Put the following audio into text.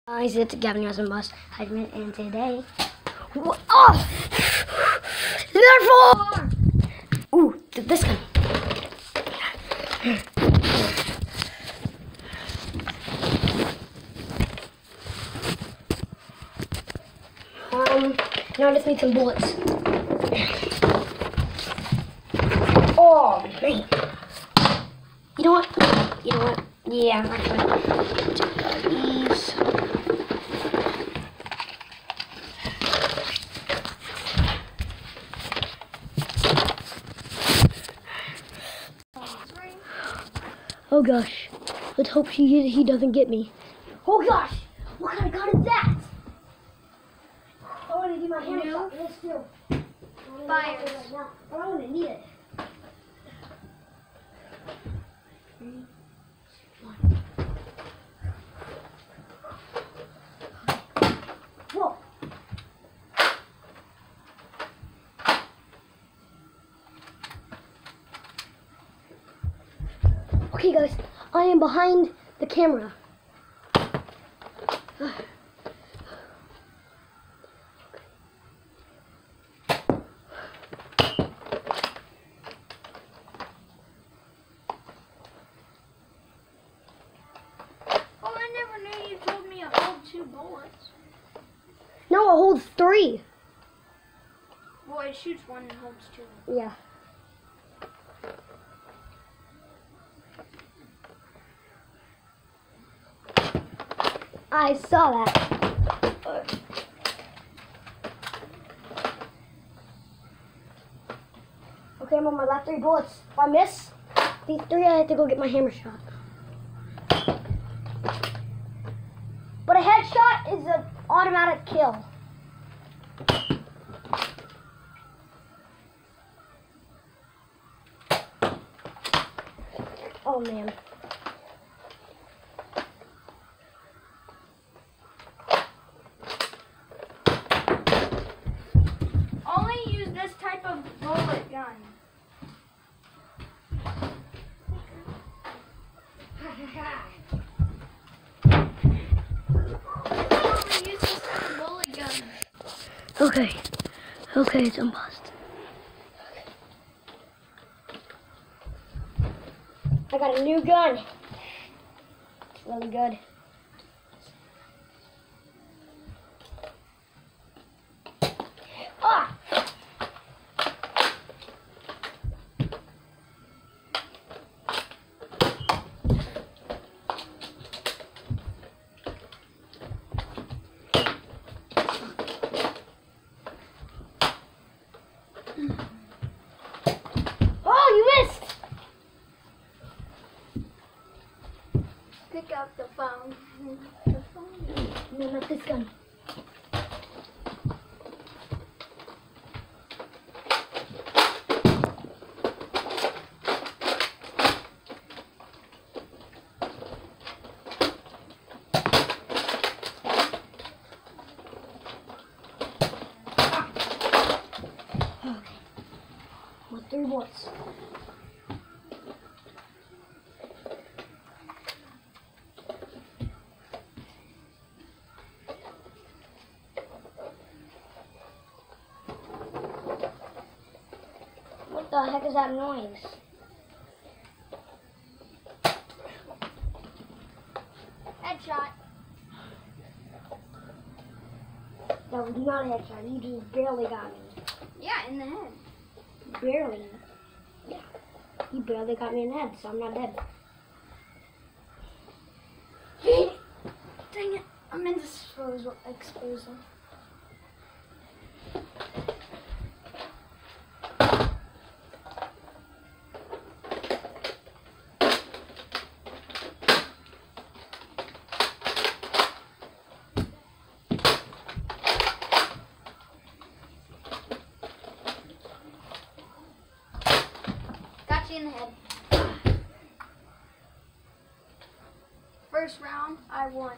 Guys, it's Gavin Yosen Bus Hydman, and today, oh, Nerf! Ooh, this gun. Now I just need some bullets. Oh man! You know what? You know what? Yeah, actually, these. Oh gosh, let's hope he doesn't get me. Oh gosh, what kind of gun is that? I want to do my hammer shot for this too. Fire. But I want to need it. 3, 1. Whoa. Okay guys, I am behind the camera. Oh, I never knew you told me to hold 2 bullets. No, it holds 3. Well, it shoots 1 and holds 2. Yeah. I saw that. Okay, I'm on my last 3 bullets. If I miss these 3, I have to go get my hammer shot. But a headshot is an automatic kill. Oh man. Only use this type of bullet gun. Only use this type of bullet gun. Okay. Okay, it's unbuzzed. I got a new gun. It's really good. Ah! Oh, you missed! Pick up the phone. No, not this gun. Okay. With 3 bullets. What the heck is that noise? Headshot. That was not a headshot. You just barely got me. Yeah, in the head. Barely. Yeah. You barely got me in the head, so I'm not dead. Dang it. I'm in disposal. Got you in the head. First round, I won.